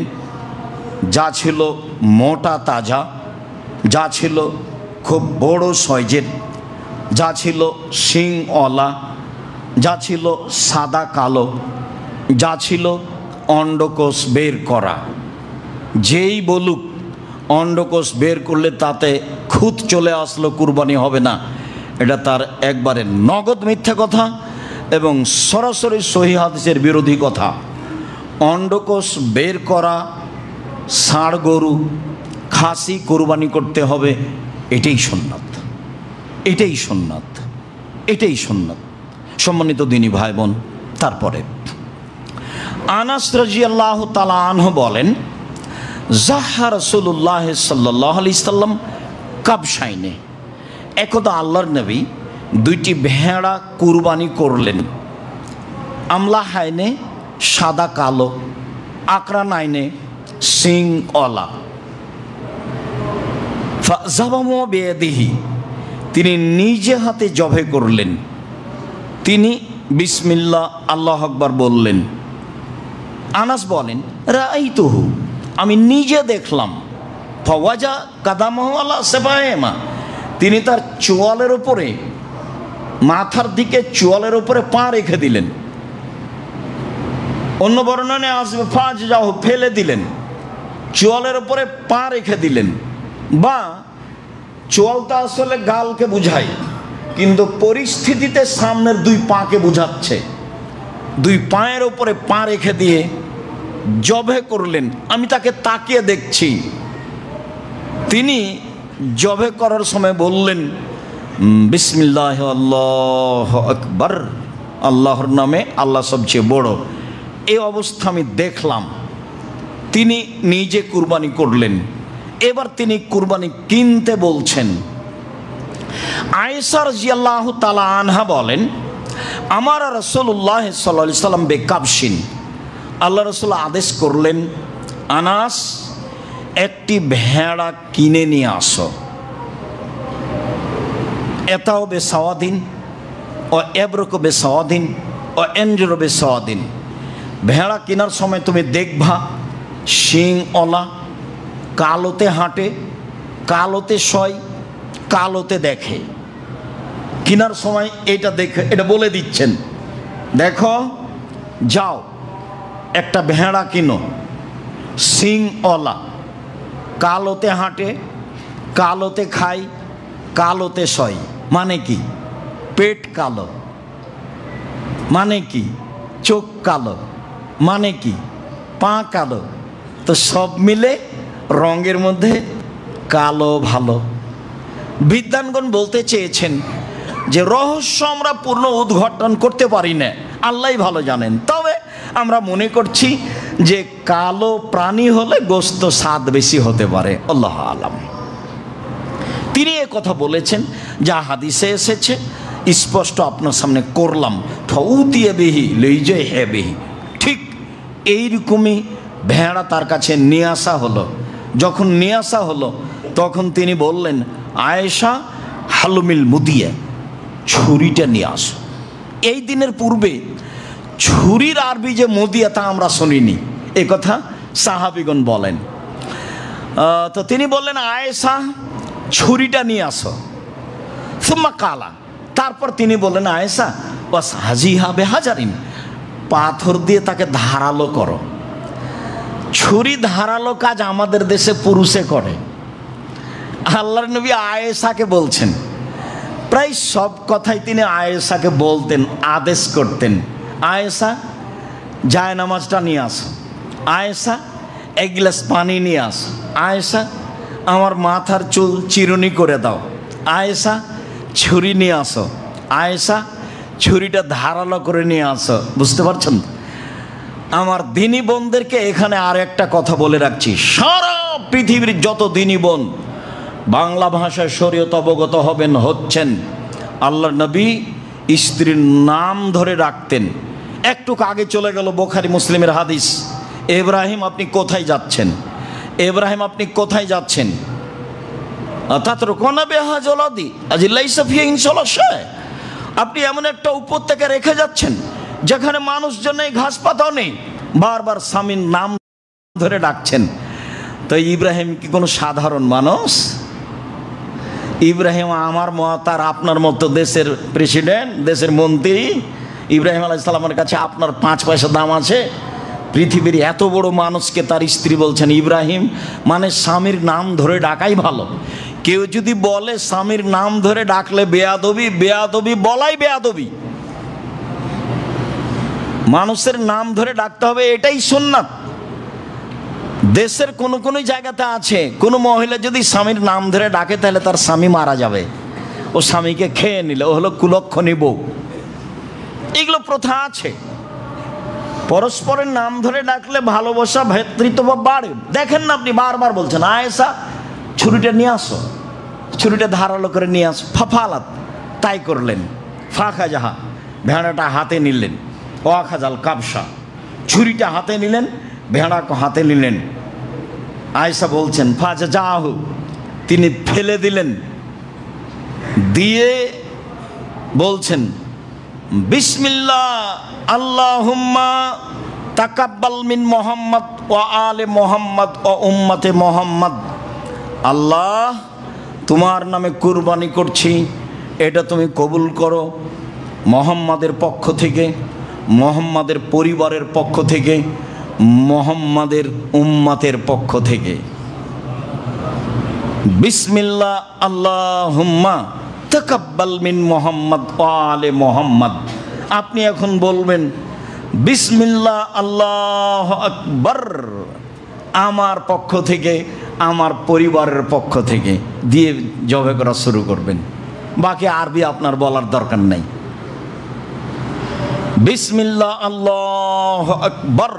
যা ছিল মোটা তাজা, যা ছিল খুব বড় সাইজের, যা ছিল শিংওয়ালা, যা ছিল সাদা কালো, যা ছিল অন্ডকোষ বের করা। যেই বলুক অন্ডকোষ বের করলে তাতে খুঁত চলে আসলো কুরবানি হবে না, এটা তার একবারে নগদ মিথ্যা কথা এবং সরাসরি সহিহ হাদিসের বিরোধী কথা। অন্ডকোষ বের করা ষাঁড় গরু খাসি কুরবানি করতে হবে, এটাই সুন্নাত, এটাই সুন্নাত, এটাই সুন্নাত। সম্মানিত দিনী ভাই বোন, তারপরে আনাস রাদিয়াল্লাহু তাআলা আনহু বলেন, যাহা রাসূলুল্লাহ সাল্লাল্লাহু আলাইহি সাল্লাম কাবশাইনে, একদা আল্লাহর নবী 2টি ভেড়া কুরবানি করলেন। আমলা হাইনে সাদা কালো, আকরা নাইনে শিংওয়ালা। ফাযাবাহু বিয়াদিহি, তিনি নিজে হাতে জবে করলেন। তিনি বিসমিল্লাহ আল্লাহু আকবার বললেন। আনাস বলেন, রাআইতুহু, আমি নিজে দেখলাম। ফাওয়াজা কাদামাহু আলা সাবাইমা, তিনি তার চোয়ালের উপরে, মাথার দিকে চোয়ালের উপরে পা রেখে দিলেন। অন্য বর্ণনায় আসবে ফাজজাহু, ফেলে দিলেন, চোয়ালের উপরে পা রেখে দিলেন। বা চোয়ালটা আসলে গালকে বুঝায়, কিন্তু পরিস্থিতিতে সামনের 2 পাকে বুঝাচ্ছে। 2 পায়ের উপরে পা রেখে দিয়ে জবে করলেন। আমি তাকে তাকিয়ে দেখছি। তিনি জবে করার সময় বললেন, বিসমিল্লাহ আল্লাহু আকবার, আল্লাহর নামে, আল্লাহ সবচেয়ে বড়। এই অবস্থা আমি দেখলাম। তিনি নিজে কুরবানি করলেন। এবার তিনি কুরবানি কিনতে বলছেন। আয়েশা রাদিয়াল্লাহু তাআলা আনহা বলেন, আমার রাসূলুল্লাহ সাল্লাল্লাহু আলাইহি সাল্লাম বেকাবশিন, আল্লাহ রাসূল আদেশ করলেন, আনাস একটি ভেড়া কিনে নিয়ে আসো। এটাও বেসাওয়াদিন ও এব্রকো বেসাওয়াদিন ও এনজরো বেসাওয়াদিন। ভেড়া কেনার সময় তুমি দেখবা শিংওয়ালা, কালোতে হাঁটে, কালোতে শয়, কালোতে দেখে। কেনার সময় এটা দেখে, এটা বলে দিচ্ছেন, দেখো যাও একটা ভেড়া কিনো, শিংওয়ালা, কালোতে হাঁটে, কালোতে খায়, কালোতে শয়। মানে কি? পেট কালো। মানে কি? চোখ কালো। মানে কি? পা কালো। তো সব মিলে রঙের মধ্যে কালো ভালো। বিদ্বানগণ বলতে চেয়েছেন যে রহস্য আমরা পূর্ণ উদ্ঘাটন করতে পারি না, আল্লাহই ভালো জানেন। তবে আমরা মনে করছি যে কালো প্রাণী হলে গোশত স্বাদ বেশি হতে পারে, আল্লাহ আলাম। তিনি এ কথা বলেছেন যা হাদিসে এসেছে, স্পষ্ট আপনার সামনে করলাম। ঠৌতিয়ে বেহি লইজে হে বেহি, ঠিক এইরকমই ভেড়া তার কাছে নিয়ে আসা হলো। যখন নিয়ে আসা হলো তখন তিনি বললেন, আয়েশা হালুমিল মুদিয়া, ছুরিটা নিয়ে আসো। এই দিনের পূর্বে ছুরির আরবি যে মুদিয়া তা আমরা শুনিনি, এ কথা সাহাবিগণ বলেন। তো তিনি বললেন, আয়েশা ছুরিটা নিয়ে আসো। সুম্মা কালা, তারপর তিনি বললেন, আয়েশা ওয়াস হাজিহা বেহাজারিন, পাথর দিয়ে তাকে ধারালো করো। ছুরি ধারালো কাজ আমাদের দেশে পুরুষে করে। আল্লাহর নবী আয়েশাকে বলছেন, প্রায় সব কথাই তিনি আয়েশাকে বলতেন, আদেশ করতেন, আয়েশা জায় নামাজটা নিয়ে আসো, আয়েশা এক গ্লাস পানি নিয়ে আসো, আয়েশা আমার মাথার চুল চিরুনি করে দাও, আয়েশা ছুরি নিয়ে আসো, আয়েশা ছুরিটা ধারালো করে নিয়ে আসো। বুঝতে পারছেন? আমার দিনী বোনদেরকে এখানে আর একটা কথা বলে রাখছি, সারা পৃথিবীর যত দিনী বোন বাংলা ভাষায় শরীয়ত অবগত হবেন, হচ্ছেন, আল্লাহর নবী স্ত্রীর নাম ধরে রাখতেন। একটু আগে চলে গেল বুখারী মুসলিমের হাদিস, ইব্রাহিম আপনি কোথায় যাচ্ছেন, ইব্রাহিম আপনি কোথায় যাচ্ছেন? তাতরুকুনা বিহা জলাদি আজ লাইসা ফিহা ইনশাআল্লাহ শায়। আপনি এমন একটা উপত্যকা রেখে যাচ্ছেন যেখানে মানুষজন নেই, ঘাস পাতাও নেই, বারবার স্বামীর নাম ধরে ডাকছেন। তো ইব্রাহিম কি কোনো সাধারণ মানুষ? ইব্রাহিম আমার মত আর আপনার মতো দেশের প্রেসিডেন্ট, দেশের মন্ত্রী? ইব্রাহিম আলাইহিস সালামের কাছে আপনার 5 পয়সা দাম আছে? পৃথিবীর এত বড় মানুষকে তার স্ত্রী বলছেন ইব্রাহিম, মানে স্বামীর নাম ধরে ডাকাই ভালো। কেউ যদি বলে স্বামীর নাম ধরে ডাকলে বেয়াদবি, বেয়াদবি বলাই বেয়াদবি। মানুষের নাম ধরে ডাকতে হবে, এটাই সুন্নাত। দেশের কোন কোন জায়গাতে আছে, কোন মহিলা যদি স্বামীর নাম ধরে ডাকে তাহলে তার স্বামী মারা যাবে, ও স্বামীকে খেয়ে নিলে, ও হলো কুলক্ষণী বউ। এগুলো প্রথা আছে। পরস্পরের নাম ধরে ডাকলে ভালোবাসা, ভ্রাতৃত্ব বাড়ে। দেখেন না, আপনি বারবার বলছেন আয়েশা ছুরিটা নিয়ে আসো, ছুরিটা ধারালো করে নিয়ে আসো, ফাফালাত, তাই করলেন। ফাঁকা যাহা, ভেড়াটা হাতে নিলেন, ওয়াখাজাল কাবসা, ছুরিটা হাতে নিলেন, ভেড়াকে হাতে নিলেন। আয়েশা বলছেন ফাজা যাহু, তিনি ফেলে দিলেন, দিয়ে বলছেন বিসমিল্লাহ আল্লাহুম্মা তাকাব্বাল মিন মুহাম্মদ ওয়া আলে মুহাম্মদ ও উম্মতে মুহাম্মদ। আল্লাহ, তোমার নামে কুরবানি করছি, এটা তুমি কবুল করো মুহাম্মাদের পক্ষ থেকে, মুহাম্মাদের পরিবারের পক্ষ থেকে, মুহাম্মাদের উম্মতের পক্ষ থেকে। বিসমিল্লাহ আল্লাহুম্মা তাকাব্বাল মিন মুহাম্মদ ওয়া আলে মুহাম্মদ। আপনি এখন বলবেন বিসমিল্লাহ আল্লাহু আকবার, আমার পক্ষ থেকে, আমার পরিবারের পক্ষ থেকে, দিয়ে জবে করা শুরু করবেন। বাকি আরবি আপনার বলার দরকার নাই। বিসমিল্লাহ আল্লাহু আকবার,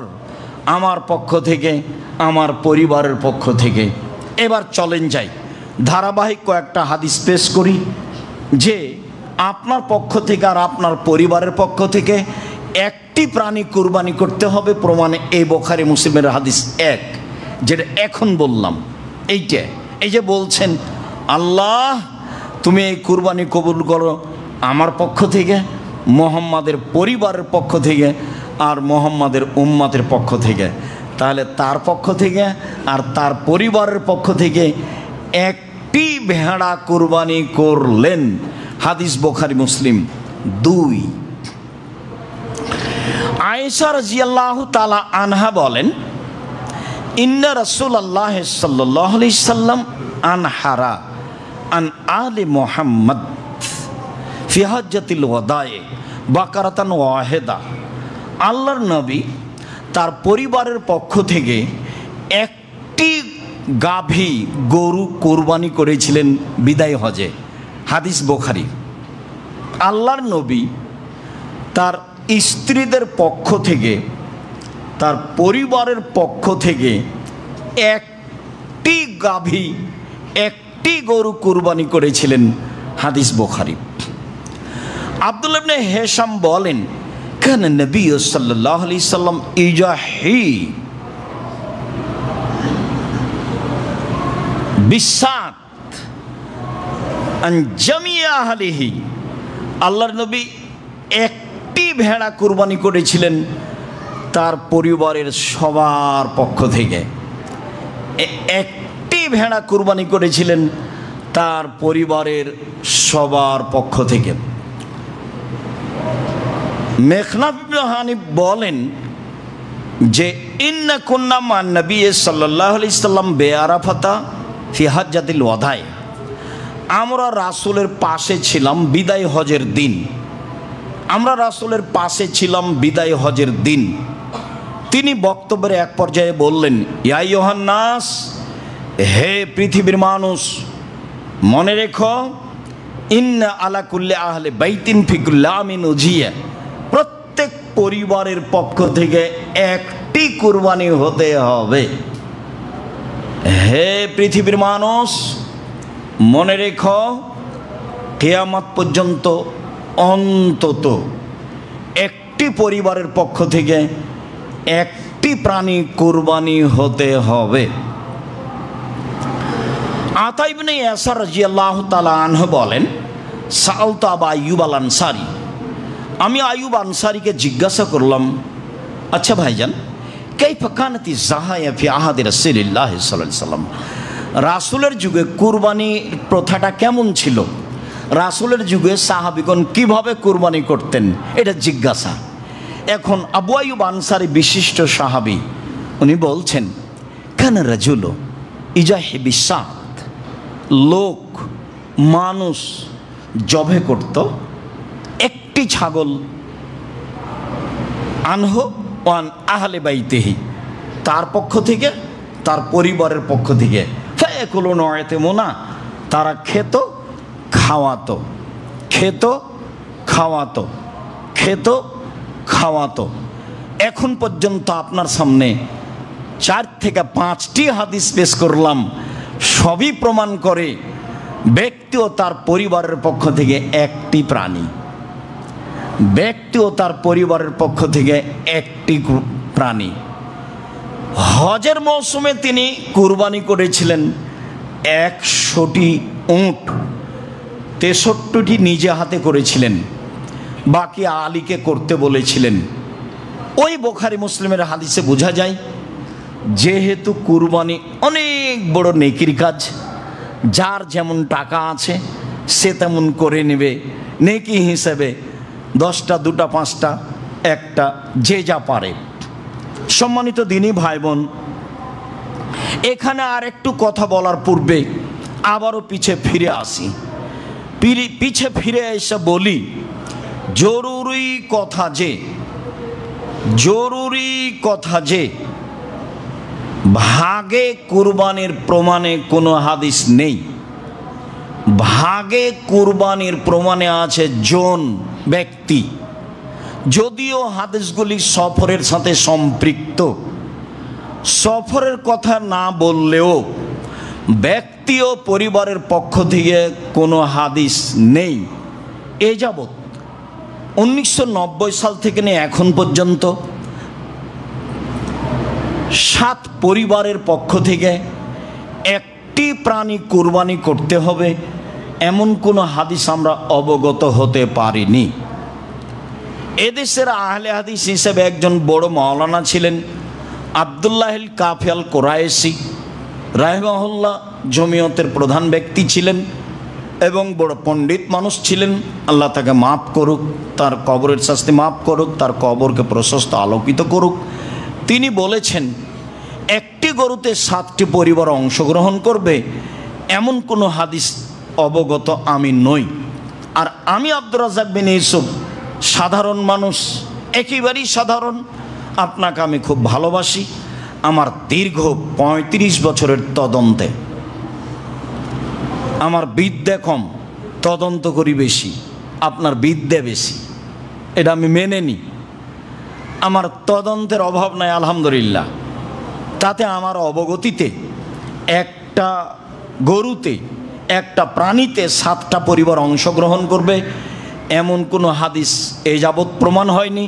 আমার পক্ষ থেকে, আমার পরিবারের পক্ষ থেকে। এবার চলেন যাই, ধারাবাহিক কয়েকটা হাদিস পেশ করি যে আপনার পক্ষ থেকে আর আপনার পরিবারের পক্ষ থেকে একটি প্রাণী কুরবানি করতে হবে। প্রমাণে এই বুখারী মুসলিমের হাদিস 1, যেটা এখন বললাম। এইটা, এই যে বলছেন আল্লাহ তুমি এই কুরবানি কবুল করো আমার পক্ষ থেকে, মুহাম্মাদের পরিবারের পক্ষ থেকে, আর মুহাম্মাদের উম্মতের পক্ষ থেকে। তাহলে তার পক্ষ থেকে আর তার পরিবারের পক্ষ থেকে একটি ভেড়া কুরবানি করলেন। হাদিস বুখারী মুসলিম 2। আয়েশা রাদিয়াল্লাহু তাআলা আনহা বলেন ইন্না রাসূলুল্লাহ সাল্লাল্লাহু আলাইহি সাল্লাম আনহারা আন আলি মুহাম্মদ ফি হাজ্জাতিল ওয়াদায়ে বাকারাতান ওয়াহিদা। আল্লাহর নবী তার পরিবারের পক্ষ থেকে একটি গাভী গরু কোরবানি করেছিলেন বিদায় হজে। হাদিস বুখারী। আল্লাহর নবী তার স্ত্রীদের পক্ষ থেকে, তার পরিবারের পক্ষ থেকে একটি গাভী, একটি গরু কুরবানি করেছিলেন। হাদিস বুখারী। আব্দুল্লাহ ইবনে হিশাম বলেন কানা নবী সাল্লাল্লাহু আলাইহি সাল্লাম ইজাহি বিসাত আন জামিয়া আহলিহি। আল্লাহর নবী একটি ভেড়া কুরবানি করেছিলেন তার পরিবারের সবার পক্ষ থেকে। একটি ভেড়া কুরবানি করেছিলেন তার পরিবারের সবার পক্ষ থেকে। মেখনাফ ইবনে হানিফ বলেন যে ইন্না কুন্না মান নবী সাল্লাল্লাহু আলাইহি সাল্লাম বেআরাফাতা ফি হাজ্জাতিল ওয়াদায়। আমরা রাসূলের পাশে ছিলাম বিদায় হজের দিন। আমরা রাসূলের পাশে ছিলাম বিদায় হজের দিন। তিনি বক্তব্যের এক পর্যায়ে বললেন ইয়া আইয়ুহান নাস, হে পৃথিবীর মানুষ, মনে রেখো ইন্না আলা কুল্লি আহলি বাইতিন ফি কুল্লি আমিন উজিয়া, প্রত্যেক পরিবারের পক্ষ থেকে একটি কুরবানি হতে হবে। হে পৃথিবীর মানুষ, মনে রেখো কিয়ামত পর্যন্ত অন্তত একটি পরিবারের পক্ষ থেকে একটি প্রাণী কুরবানি হতে হবে। আতা ইবনে ইয়াসার রাদিয়াল্লাহু তাআলা আনহু বলেন, সাআলতু আবু আইয়ুব আল আনসারী, আমি আইয়ুব আনসারীকে জিজ্ঞাসা করলাম, আচ্ছা ভাইজান, কাইফা কানাতি যাহায়া ফি আহাদি রাসূলিল্লাহ সাল্লাল্লাহু আলাইহি ওয়াসাল্লাম, রাসূলের যুগে কুরবানির প্রথাটা কেমন ছিল, রাসূলের যুগে সাহাবীগণ কিভাবে কুরবানি করতেন, এটা জিজ্ঞাসা। এখন আবু আইয়ুব আনসারী বিশিষ্ট সাহাবী, উনি বলছেন, কানা রাজুলু ইজাহি সাত, লোক মানুষ জবে করত একটি ছাগল, আনহ ওয়ান আহলে বাইতিহি, তার পক্ষ থেকে, তার পরিবারের পক্ষ থেকে, ফায়াকুলু নয়তে মোনা, তারা খেত খাওয়াতো, খেত খাওয়াতো, খেত খাওয়াতো। এখন পর্যন্ত আপনার সামনে 4 থেকে 5টি হাদিস পেশ করলাম, সবই প্রমাণ করে ব্যক্তি ও তার পরিবারের পক্ষ থেকে একটি প্রাণী, ব্যক্তি ও তার পরিবারের পক্ষ থেকে একটি প্রাণী। হজের মৌসুমে তিনি কুরবানি করেছিলেন 100টি উট, 63টি নিজে হাতে করেছিলেন, বাকি আলীকে করতে বলেছিলেন। ওই বুখারী মুসলিমের হাদিসে বোঝা যায়, যেহেতু কুরবানি অনেক বড় নেকির কাজ, যার যেমন টাকা আছে সে তেমন করে নেবে, নেকি হিসেবে 10টা 2টা 5টা 1টা, যে যা পারে। সম্মানিত দিনী ভাই বোন, এখানে আর একটু কথা বলার পূর্বে আবারও পিছে ফিরে আসি, পিছে ফিরে এসে বলি, জরুরি কথা যে ভাগে কুরবানির প্রমাণে কোনো হাদিস নেই। ভাগে কুরবানির প্রমাণে আছে জন, ব্যক্তি। যদিও হাদিসগুলি সফরের সাথে সম্পৃক্ত, সফরের কথা না বললেও ব্যক্তি ও পরিবারের পক্ষ থেকে কোনো হাদিস নেই। এ যাবৎ 1990 সাল থেকে নিয়ে এখন পর্যন্ত 7 পরিবারের পক্ষ থেকে একটি প্রাণী কুরবানি করতে হবে এমন কোনো হাদিস আমরা অবগত হতে পারিনি। এদেশের আহলে হাদিস হিসেবে একজন বড় মাওলানা ছিলেন আব্দুল্লাহিল কাফি আল কুরাইশি রাহিমাহুল্লাহ, জমিয়তের প্রধান ব্যক্তি ছিলেন এবং বড় পণ্ডিত মানুষ ছিলেন। আল্লাহ তাকে মাফ করুক, তার কবরের শাস্তি মাফ করুক, তার কবরকে প্রশস্ত আলোকিত করুক। তিনি বলেছেন, একটি গরুতে 7টি পরিবার অংশগ্রহণ করবে এমন কোনো হাদিস অবগত আমি নই। আর আমি আব্দুর রাজ্জাক বিন ইউসুফ সাধারণ মানুষ, একেবারেই সাধারণ। আপনাকে আমি খুব ভালোবাসি। আমার দীর্ঘ 35 বছরের তদন্তে আমার বিদ্যা কম, তদন্ত করি বেশি, আপনার বিদ্যা বেশি, এটা আমি মেনে নিই। আমার তদন্তের অভাব নাই আলহামদুলিল্লাহ। তাতে আমার অবগতিতে একটা গরুতে, একটা প্রাণীতে 7টা পরিবার অংশগ্রহণ করবে এমন কোনো হাদিস এ যাবৎ প্রমাণ হয়নি,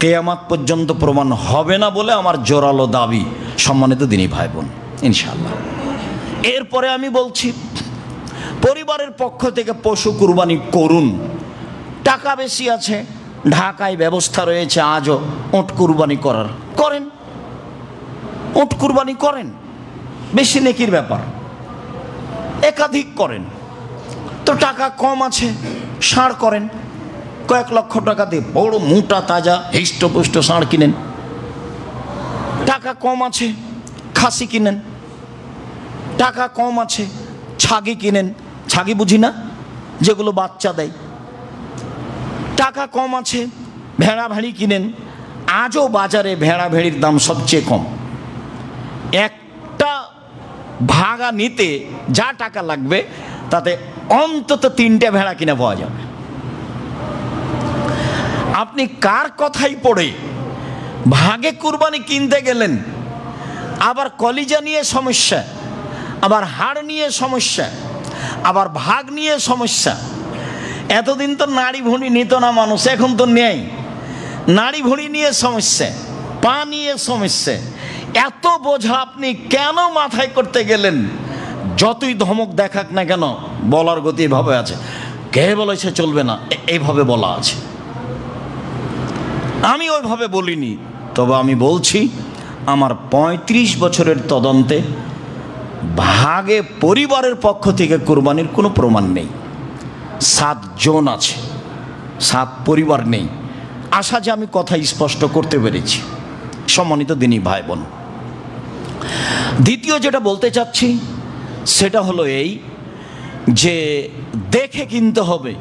কিয়ামত পর্যন্ত প্রমাণ হবে না বলে আমার জোরালো দাবি। সম্মানিত দিনী ভাই বোন, ইনশাআল্লাহ। এরপরে আমি বলছি, পরিবারের পক্ষ থেকে পশু কুরবানি করুন। টাকা বেশি আছে, ঢাকায় ব্যবস্থা রয়েছে আজও উট কুরবানি করার, করেন, উট কুরবানি করেন, বেশি নেকির ব্যাপার, একাধিক করেন। তো টাকা কম আছে, ষাঁড় করেন, কয়েক লক্ষ টাকা দিয়ে বড় মোটা তাজা হৃষ্টপুষ্ট ষাঁড় কিনেন। টাকা কম আছে, খাসি কিনেন। টাকা কম আছে, ছাগি কিনেন। ছাগি বুঝি না, যেগুলো বাচ্চা দেয়। টাকা কম আছে, ভেড়া ভেড়ি কিনেন। আজও বাজারে ভেড়া ভেড়ির দাম সবচেয়ে কম। একটা ভাগা নিতে যা টাকা লাগবে তাতে অন্তত 3টে ভেড়া কিনে পাওয়া যাবে। আপনি কার কথাই পড়ে ভাগে কুরবানি কিনতে গেলেন, আবার কলিজা নিয়ে সমস্যা, আবার হাড় নিয়ে সমস্যা, আবার ভাগ নিয়ে সমস্যা। এতদিন তো নাড়ি ভুঁড়ি নিত না মানুষ, এখন তো নেই। নাড়ি ভুঁড়ি নিয়ে সমস্যা, পা নিয়ে সমস্যা। এত বোঝা আপনি কেন মাথায় করতে গেলেন? যতই ধমক দেখাক না কেন বলার গতি এভাবে আছে, কে বলেছে চলবে না, এইভাবে বলা আছে। আমি ওইভাবে বলিনি, তবে আমি বলছি আমার ৩৫ বছরের তদন্তে ভাগে পরিবারের পক্ষ থেকে কুরবানির কোনো প্রমাণ নেই। ৭ জন আছে, ৭ পরিবার নেই। আশা যে আমি কথা স্পষ্ট করতে পেরেছি। সম্মানিত দিনী ভাই বোন, দ্বিতীয় যেটা বলতে চাচ্ছি সেটা হলো এই যে দেখে কিনতে হবে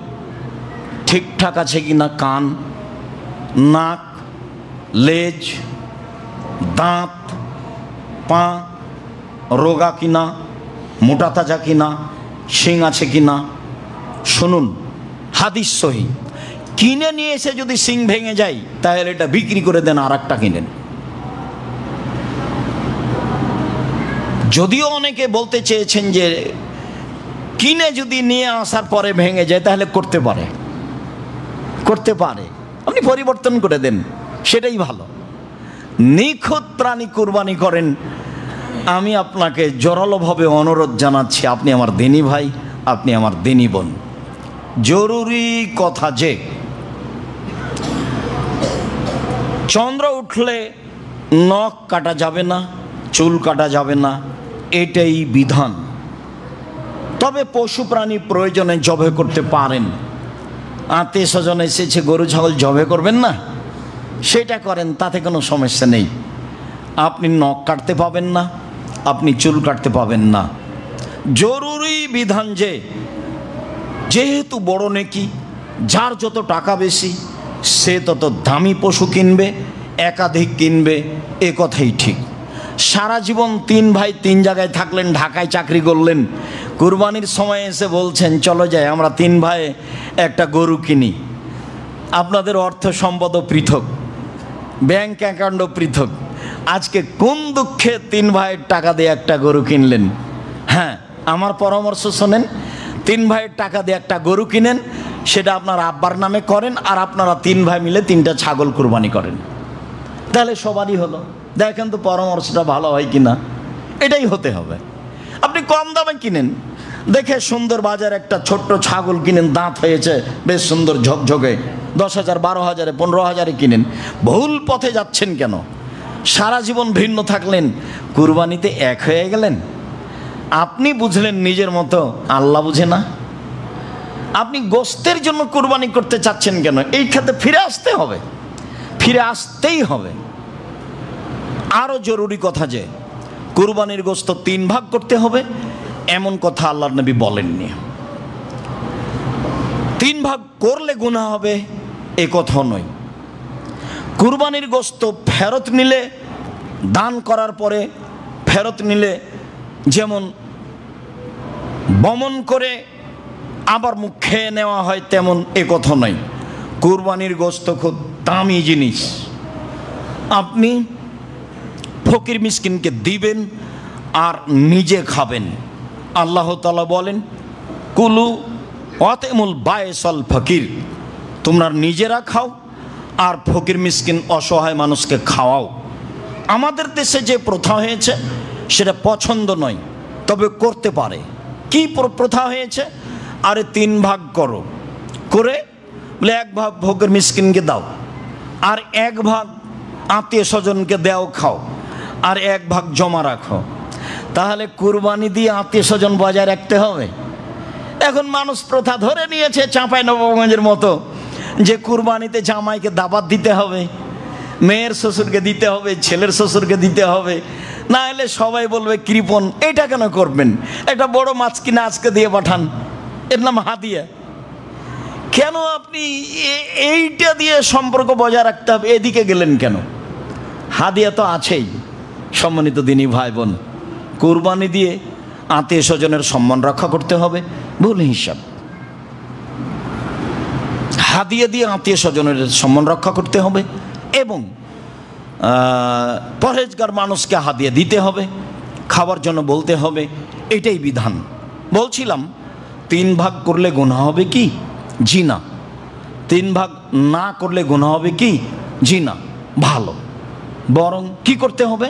ঠিকঠাক আছে কিনা, কান, নাক, লেজ, দাঁত, পা রোগা কিনা, মোটা তাজা কিনা, শিং আছে কিনা। শুনুন, হাদিস সহি। কিনে নিয়ে এসে যদি শিং ভেঙে যায় তাহলে এটা বিক্রি করে দেন, আর একটা কিনেন। যদিও অনেকে বলতে চেয়েছেন যে কিনে যদি নিয়ে আসার পরে ভেঙে যায় তাহলে করতে পারে, আপনি পরিবর্তন করে দেন, সেটাই ভালো। নিখুঁত প্রাণী কুরবানি করেন। আমি আপনাকে জোরালোভাবে অনুরোধ জানাচ্ছি, আপনি আমার দিনী ভাই, আপনি আমার দিনী বোন, জরুরি কথা যে চন্দ্র উঠলে নখ কাটা যাবে না, চুল কাটা যাবে না, এটাই বিধান। তবে পশু প্রাণী প্রয়োজনে জবে করতে পারেন। আত্মীয় স্বজন এসেছে, গরু ছাগল জবে করবেন না, সেটা করেন, তাতে কোনো সমস্যা নেই। আপনি নখ কাটতে পাবেন না, আপনি চুল কাটতে পাবেন না। জরুরি বিধান যে যেহেতু বড় নেকি, যার যত টাকা বেশি সে তত দামি পশু কিনবে, একাধিক কিনবে, এ কথাই ঠিক। সারা জীবন 3 ভাই 3 জায়গায় থাকলেন, ঢাকায় চাকরি করলেন, কুরবানির সময় এসে বলছেন চলো যাই আমরা 3 ভাই একটা গরু কিনি। আপনাদের অর্থ সম্পদও পৃথক, ব্যাংক অ্যাকাউন্টও পৃথক। আজকে কোন দুঃখে 3 ভাইয়ের টাকা দিয়ে একটা গরু কিনলেন? হ্যাঁ, আমার পরামর্শ শোনেন, 3 ভাইয়ের টাকা দিয়ে একটা গরু কিনেন, সেটা আপনার আব্বার নামে করেন, আর আপনারা 3 ভাই মিলে 3টা ছাগল কুরবানি করেন, তাহলে সবারই হলো। দেখেন তো পরামর্শটা ভালো হয় কিনা, এটাই হতে হবে। আপনি কম দামে কিনেন, দেখে সুন্দর বাজার একটা ছোট্ট ছাগল কিনেন, দাঁত হয়েছে বেশ সুন্দর ঝকঝকে, 10,000, 12,000, 15,000 কিনেন। ভুল পথে যাচ্ছেন কেন? সারা জীবন ভিন্ন থাকলেন, কুরবানিতে এক হয়ে গেলেন। আপনি বুঝলেন নিজের মতো, আল্লাহ বুঝে না। আপনি গোস্তের জন্য কুরবানি করতে চাচ্ছেন কেন? এই ক্ষেত্রে ফিরে আসতে হবে, ফিরে আসতেই হবে। আরও জরুরি কথা যে কুরবানির গোস্ত 3 ভাগ করতে হবে, এমন কথা আল্লাহর নবী বলেননি। 3 ভাগ করলে গুনাহ হবে এ কথা নয়। কুরবানির গোস্ত ফেরত নিলে, দান করার পরে ফেরত নিলে যেমন বমন করে আবার মুখ খেয়ে নেওয়া হয় তেমন এ কথা নয়। কুরবানির গোস্ত খুব দামি জিনিস, আপনি ফকির মিসকিনকে দিবেন আর নিজে খাবেন। আল্লাহ তাআলা বলেন কুলু ওয়াতিমুল বায়েসাল ফকির, তোমরা নিজেরা খাও আর ফকির মিসকিন অসহায় মানুষকে খাওয়াও। আমাদের দেশে যে প্রথা হয়েছে সেটা পছন্দ নয়, তবে করতে পারে। কি প্রথা হয়েছে? আরে 3 ভাগ করো, করে বলে 1 ভাগ ফকির মিসকিনকে দাও, আর 1 ভাগ আত্মীয় স্বজনকে দেও খাও, আর 1 ভাগ জমা রাখো। তাহলে কুরবানি দিয়ে আত্মীয় স্বজন বজায় রাখতে হবে। এখন মানুষ প্রথা ধরে নিয়েছে চাঁপাইনবাবগঞ্জের মতো, যে কুরবানিতে জামাইকে দাবাত দিতে হবে, মেয়ের শ্বশুরকে দিতে হবে, ছেলের শ্বশুরকে দিতে হবে, না হলে সবাই বলবে কৃপণ। এটা কেন করবেন? একটা বড় মাছ কিনে আজকে দিয়ে পাঠান, এর নাম হাদিয়া। কেন আপনি এইটা দিয়ে সম্পর্ক বজায় রাখতে হবে, এদিকে গেলেন কেন? হাদিয়া তো আছেই। সম্মানিত দিনী ভাই বোন, কুরবানি দিয়ে আত্মীয় স্বজনের সম্মান রক্ষা করতে হবে, ভুল হিসাব। হাদিয়া দিয়ে আত্মীয় স্বজনের সম্মান রক্ষা করতে হবে এবং পরহেজগার মানুষকে হাদিয়া দিতে হবে, খাওয়ার জন্য বলতে হবে, এটাই বিধান। বলছিলাম 3 ভাগ করলে গুনাহ হবে কি? জি না। 3 ভাগ না করলে গুনাহ হবে কি? জি না। ভালো, বরং কি করতে হবে?